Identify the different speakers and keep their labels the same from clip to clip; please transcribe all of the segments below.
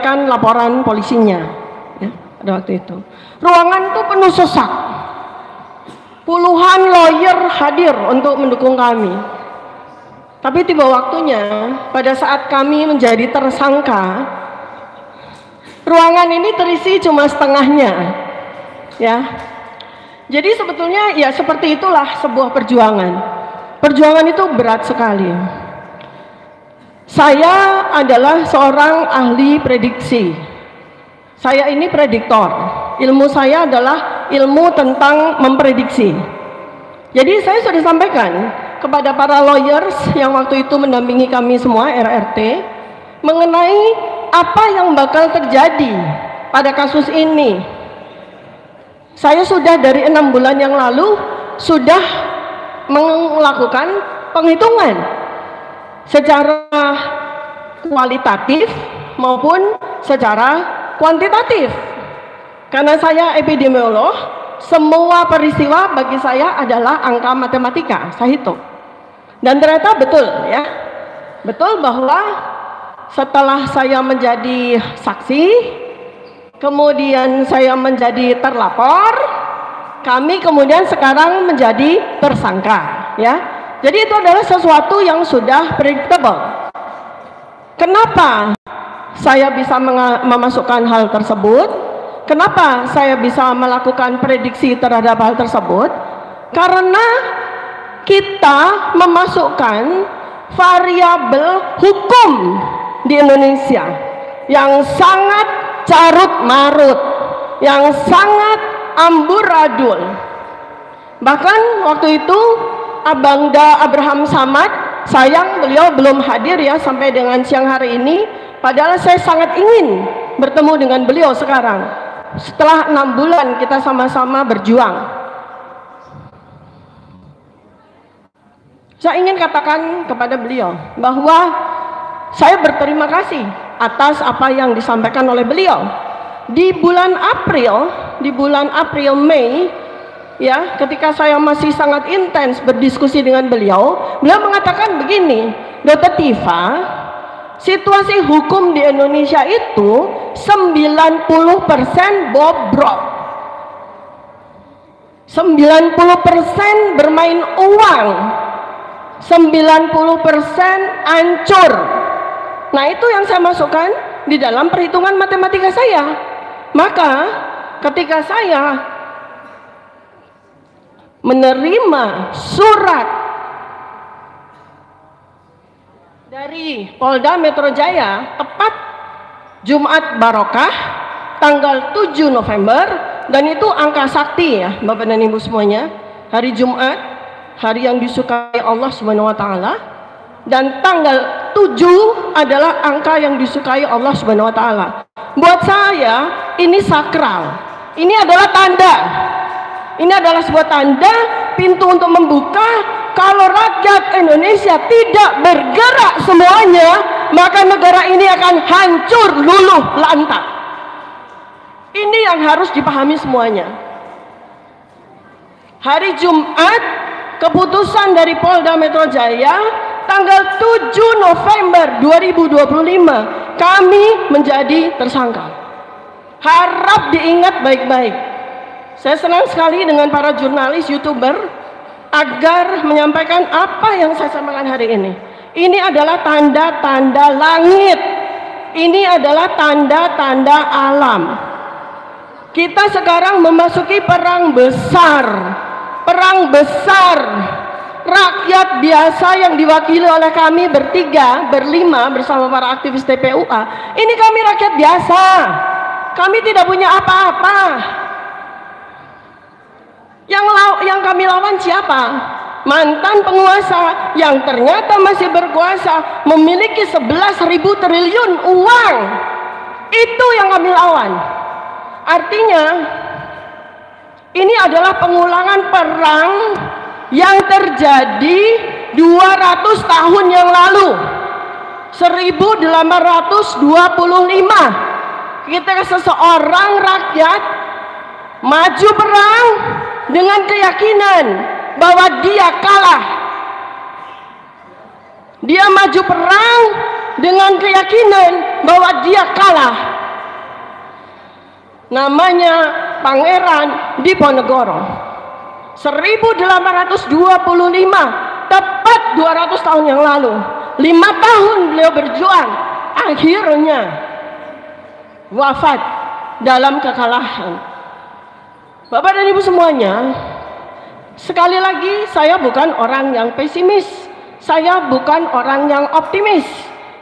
Speaker 1: menyampaikan laporan polisinya, ya, pada waktu itu. Ruangan itu penuh sesak. Puluhan lawyer hadir untuk mendukung kami. Tapi tiba waktunya, pada saat kami menjadi tersangka, ruangan ini terisi cuma setengahnya, ya. Jadi sebetulnya ya seperti itulah sebuah perjuangan. Perjuangan itu berat sekali. Saya adalah seorang ahli prediksi. Saya ini prediktor. Ilmu saya adalah ilmu tentang memprediksi. Jadi saya sudah sampaikan kepada para lawyers yang waktu itu mendampingi kami semua RRT mengenai apa yang bakal terjadi pada kasus ini. Saya sudah dari 6 bulan yang lalu sudah melakukan penghitungan secara kualitatif maupun secara kuantitatif. Karena saya epidemiolog, semua peristiwa bagi saya adalah angka matematika, saya hitung. Dan ternyata betul, ya. Betul bahwa setelah saya menjadi saksi, kemudian saya menjadi terlapor, kami kemudian sekarang menjadi tersangka, ya. Jadi itu adalah sesuatu yang sudah predictable. Kenapa saya bisa memasukkan hal tersebut? Kenapa saya bisa melakukan prediksi terhadap hal tersebut? Karena kita memasukkan variabel hukum di Indonesia yang sangat carut marut, yang sangat amburadul. Bahkan waktu itu Abangda Abraham Samad, sayang beliau belum hadir ya sampai dengan siang hari ini, padahal saya sangat ingin bertemu dengan beliau sekarang setelah 6 bulan kita sama-sama berjuang. Saya ingin katakan kepada beliau bahwa saya berterima kasih atas apa yang disampaikan oleh beliau. Di bulan April, Mei, ya, ketika saya masih sangat intens berdiskusi dengan beliau mengatakan begini, Dr. Tifa, situasi hukum di Indonesia itu 90% bobrok. 90% bermain uang. 90% hancur. Nah, itu yang saya masukkan di dalam perhitungan matematika saya. Maka ketika saya menerima surat dari Polda Metro Jaya tepat Jumat Barokah tanggal 7 November, dan itu angka sakti ya Bapak dan Ibu semuanya. Hari Jumat, hari yang disukai Allah Subhanahu wa taala, dan tanggal 7 adalah angka yang disukai Allah Subhanahu wa taala. Buat saya ini sakral. Ini adalah tanda. Ini adalah sebuah tanda pintu untuk membuka. Kalau rakyat Indonesia tidak bergerak semuanya, maka negara ini akan hancur luluh lantak. Ini yang harus dipahami semuanya. Hari Jumat, keputusan dari Polda Metro Jaya tanggal 7 November 2025 kami menjadi tersangka. Harap diingat baik-baik. Saya senang sekali dengan para jurnalis, YouTuber agar menyampaikan apa yang saya sampaikan hari ini. Ini adalah tanda-tanda langit. Ini adalah tanda-tanda alam. Kita sekarang memasuki perang besar. Perang besar. Rakyat biasa yang diwakili oleh kami berlima bersama para aktivis TPUA. Ini kami rakyat biasa. Kami tidak punya apa-apa. Yang kami lawan siapa? Mantan penguasa yang ternyata masih berkuasa, memiliki 11.000 triliun uang. Itu yang kami lawan. Artinya ini adalah pengulangan perang yang terjadi 200 tahun yang lalu. 1825 ketika seseorang rakyat maju perang dengan keyakinan bahwa dia kalah. Dia maju perang dengan keyakinan bahwa dia kalah. namanya Pangeran Diponegoro. 1825, tepat 200 tahun yang lalu. 5 tahun beliau berjuang, akhirnya wafat dalam kekalahan. Bapak dan Ibu semuanya, sekali lagi saya bukan orang yang pesimis, saya bukan orang yang optimis,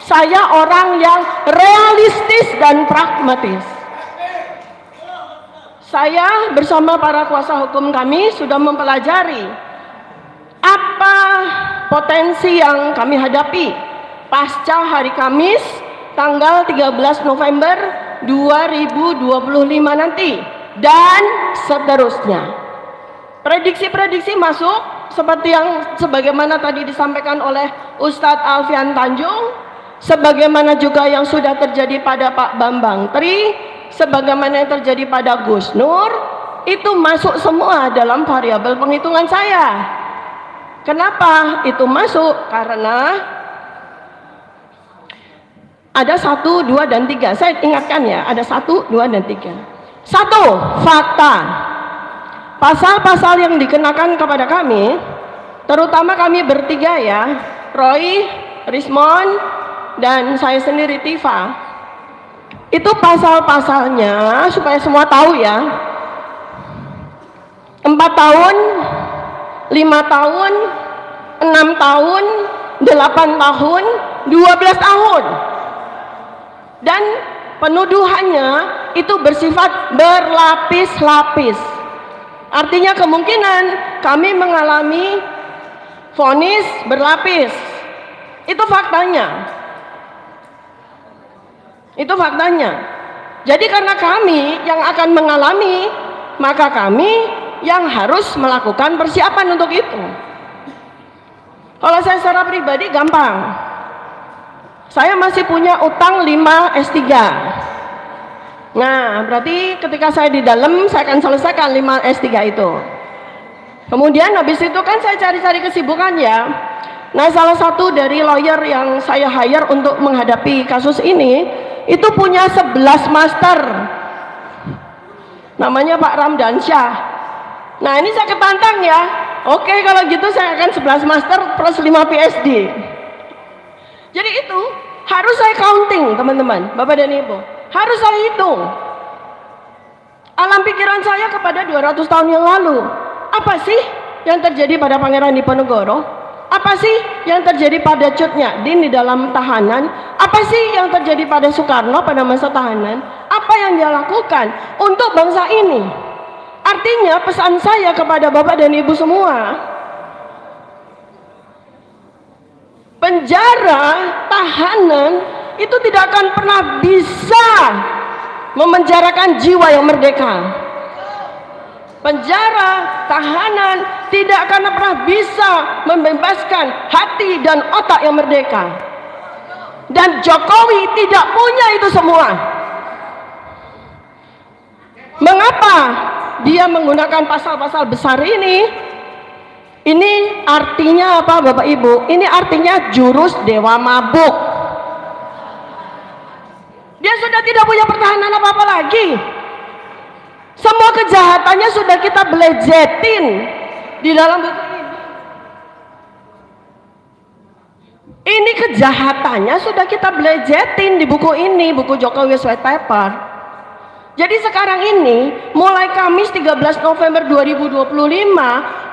Speaker 1: saya orang yang realistis dan pragmatis. Saya bersama para kuasa hukum kami sudah mempelajari apa potensi yang kami hadapi pasca hari Kamis tanggal 13 November 2025 nanti dan seterusnya. Prediksi-prediksi masuk seperti yang sebagaimana tadi disampaikan oleh Ustadz Alfian Tanjung, sebagaimana juga yang sudah terjadi pada Pak Bambang Tri, sebagaimana yang terjadi pada Gus Nur, itu masuk semua dalam variabel penghitungan saya. Kenapa itu masuk? Karena ada 1, 2, dan 3. Saya ingatkan ya, ada 1, 2, dan 3. 1, fakta. Pasal-pasal yang dikenakan kepada kami, terutama kami bertiga ya, Roy, Rismon, dan saya sendiri Tifa. Itu pasal-pasalnya supaya semua tahu ya. 4 tahun, 5 tahun, 6 tahun, 8 tahun, 12 tahun. Dan penuduhannya itu bersifat berlapis-lapis. Artinya kemungkinan kami mengalami vonis berlapis. Itu faktanya. Itu faktanya. Jadi karena kami yang akan mengalami, maka kami yang harus melakukan persiapan untuk itu. Kalau saya secara pribadi gampang. Saya masih punya utang 5 S3. Nah, berarti ketika saya di dalam, saya akan selesaikan 5 S3 itu. Kemudian habis itu kan saya cari-cari kesibukan ya. Nah, salah satu dari lawyer yang saya hire untuk menghadapi kasus ini, itu punya 11 master. Namanya Pak Ramdansyah. Nah, ini saya ketantang ya. Oke, kalau gitu saya akan 11 master plus 5 PhD. Jadi itu harus saya counting, teman-teman, Bapak dan Ibu. Harus saya hitung. Alam pikiran saya kepada 200 tahun yang lalu. Apa sih yang terjadi pada Pangeran Diponegoro? Apa sih yang terjadi pada Cut Nyak-din di dalam tahanan? Apa sih yang terjadi pada Soekarno pada masa tahanan? Apa yang dia lakukan untuk bangsa ini? Artinya pesan saya kepada Bapak dan Ibu semua, penjara, tahanan itu tidak akan pernah bisa memenjarakan jiwa yang merdeka. Penjara, tahanan tidak akan pernah bisa membebaskan hati dan otak yang merdeka. Dan Jokowi tidak punya itu semua. Mengapa dia menggunakan pasal-pasal besar ini? Ini artinya apa Bapak Ibu? Ini artinya jurus dewa mabuk. Dia sudah tidak punya pertahanan apa-apa lagi. Semua kejahatannya sudah kita belejetin di dalam buku ini. Ini kejahatannya sudah kita belejetin di buku ini, buku Jokowi White Paper. Jadi sekarang ini, mulai Kamis 13 November 2025,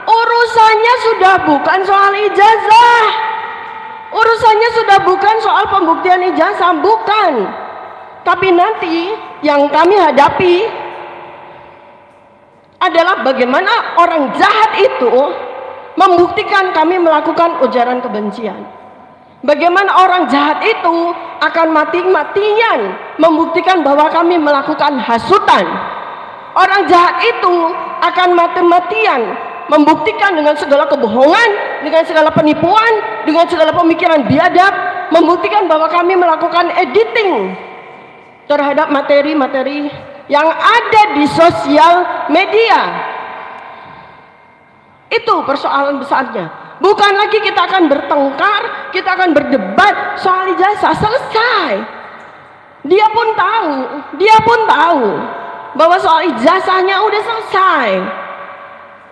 Speaker 1: urusannya sudah bukan soal ijazah. Urusannya sudah bukan soal pembuktian ijazah, bukan. Tapi nanti yang kami hadapi adalah bagaimana orang jahat itu membuktikan kami melakukan ujaran kebencian. Bagaimana orang jahat itu akan mati-matian membuktikan bahwa kami melakukan hasutan. Orang jahat itu akan mati-matian membuktikan dengan segala kebohongan, dengan segala penipuan, dengan segala pemikiran biadab, membuktikan bahwa kami melakukan editing terhadap materi-materi yang ada di sosial media. Itu persoalan besarnya. Bukan lagi kita akan bertengkar, kita akan berdebat soal ijazah, selesai. Dia pun tahu bahwa soal ijazahnya udah selesai.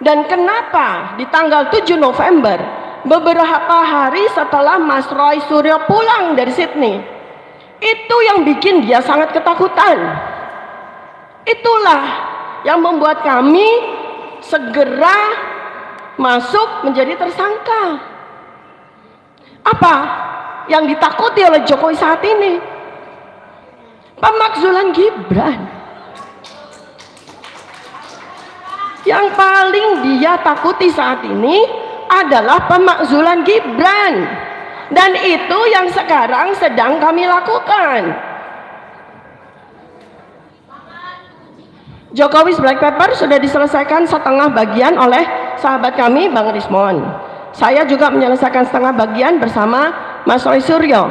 Speaker 1: Dan kenapa di tanggal 7 November, beberapa hari setelah Mas Roy Suryo pulang dari Sydney, itu yang bikin dia sangat ketakutan. Itulah yang membuat kami segera masuk menjadi tersangka. Apa yang ditakuti oleh Jokowi saat ini? Pemakzulan Gibran. Yang paling dia takuti saat ini adalah pemakzulan Gibran, dan itu yang sekarang sedang kami lakukan. Jokowi's Black Paper sudah diselesaikan setengah bagian oleh sahabat kami Bang Rismon. Saya juga menyelesaikan setengah bagian bersama Mas Roy Suryo.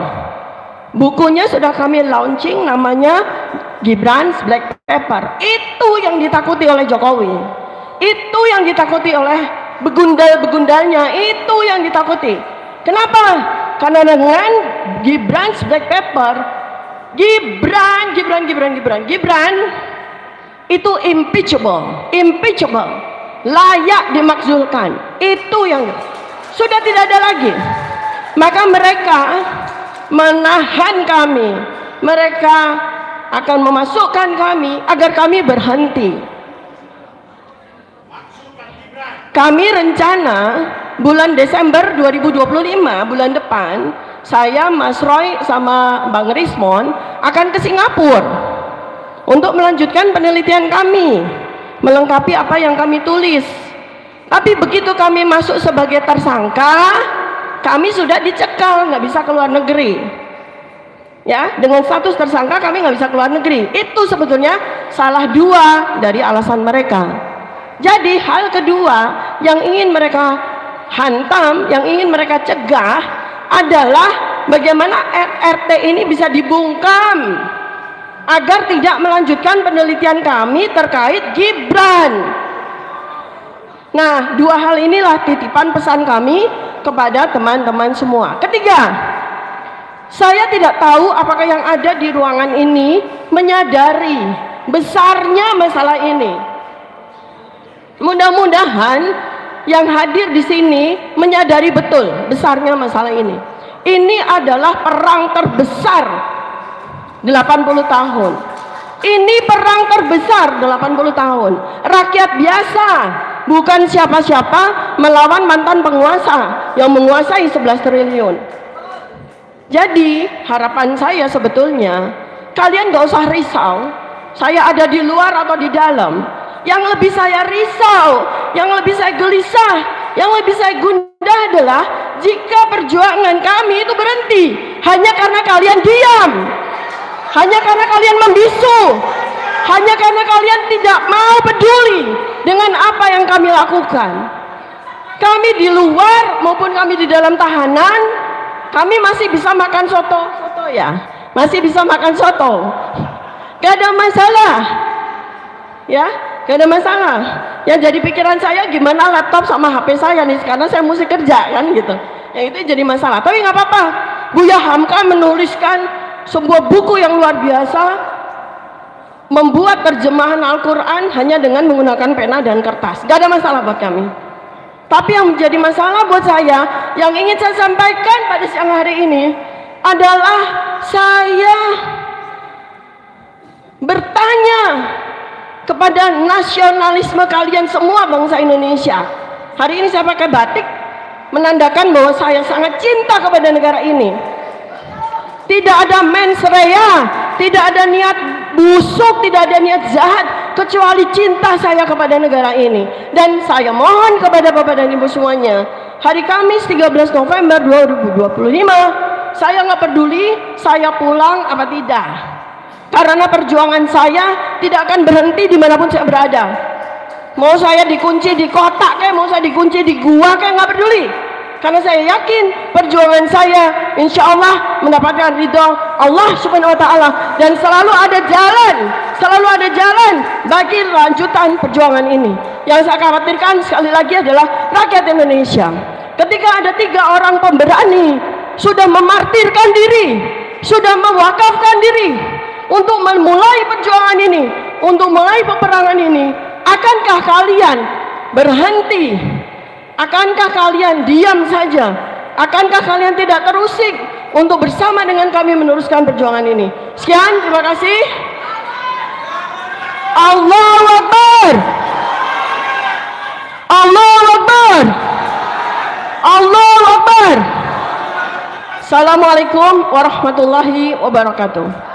Speaker 1: Bukunya sudah kami launching, namanya Gibran's Black Paper. Itu yang ditakuti oleh Jokowi. Itu yang ditakuti oleh begundal-begundalnya, itu yang ditakuti. Kenapa? Karena dengan Gibran's Black Paper, Gibran itu impeachable, layak dimakzulkan. Itu yang sudah tidak ada lagi. Maka mereka menahan kami, mereka akan memasukkan kami agar kami berhenti. Kami rencana bulan Desember 2025, bulan depan, saya, Mas Roy, sama Bang Rismon akan ke Singapura untuk melanjutkan penelitian kami, melengkapi apa yang kami tulis. Tapi begitu kami masuk sebagai tersangka, kami sudah dicekal, nggak bisa keluar negeri. Ya, dengan status tersangka kami nggak bisa keluar negeri. Itu sebetulnya salah dua dari alasan mereka. Jadi hal kedua yang ingin mereka hantam, yang ingin mereka cegah adalah bagaimana RT ini bisa dibungkam agar tidak melanjutkan penelitian kami terkait Gibran. Nah, dua hal inilah titipan pesan kami kepada teman-teman semua. Ketiga, saya tidak tahu apakah yang ada di ruangan ini menyadari besarnya masalah ini. Mudah-mudahan yang hadir di sini menyadari betul besarnya masalah ini. Ini adalah perang terbesar 80 tahun. Ini perang terbesar 80 tahun. Rakyat biasa, bukan siapa-siapa, melawan mantan penguasa yang menguasai 11 triliun. Jadi harapan saya sebetulnya, kalian gak usah risau saya ada di luar atau di dalam. Yang lebih saya risau, yang lebih saya gelisah, yang lebih saya gundah adalah jika perjuangan kami itu berhenti hanya karena kalian diam, hanya karena kalian membisu, hanya karena kalian tidak mau peduli dengan apa yang kami lakukan. Kami di luar maupun kami di dalam tahanan, kami masih bisa makan soto ya, masih bisa makan soto, gak ada masalah ya. Gak ada masalah. Ya, jadi pikiran saya gimana laptop sama HP saya nih, karena saya mesti kerja kan gitu. Yang itu jadi masalah. Tapi nggak apa-apa. Buya Hamka menuliskan sebuah buku yang luar biasa, membuat terjemahan Al-Quran hanya dengan menggunakan pena dan kertas. Gak ada masalah buat kami. Tapi yang menjadi masalah buat saya, yang ingin saya sampaikan pada siang hari ini adalah saya bertanya kepada nasionalisme kalian semua bangsa Indonesia. Hari ini saya pakai batik menandakan bahwa saya sangat cinta kepada negara ini. Tidak ada mens rea, tidak ada niat busuk, tidak ada niat jahat, kecuali cinta saya kepada negara ini. Dan saya mohon kepada Bapak dan Ibu semuanya, hari Kamis 13 November 2025, saya nggak peduli saya pulang apa tidak. Karena perjuangan saya tidak akan berhenti dimanapun saya berada. Mau saya dikunci di kotak kayak, mau saya dikunci di gua kayak, nggak peduli. Karena saya yakin perjuangan saya insya Allah mendapatkan ridho Allah Subhanahu Wa Taala, dan selalu ada jalan bagi lanjutan perjuangan ini. Yang saya khawatirkan sekali lagi adalah rakyat Indonesia. Ketika ada 3 orang pemberani sudah memartirkan diri, sudah mewakafkan diri untuk memulai perjuangan ini, untuk mulai peperangan ini? Akankah kalian berhenti? Akankah kalian diam saja? Akankah kalian tidak terusik untuk bersama dengan kami meneruskan perjuangan ini? Sekian, terima kasih. Allahu Akbar. Allahu Akbar. Allahu Akbar. Assalamualaikum warahmatullahi wabarakatuh.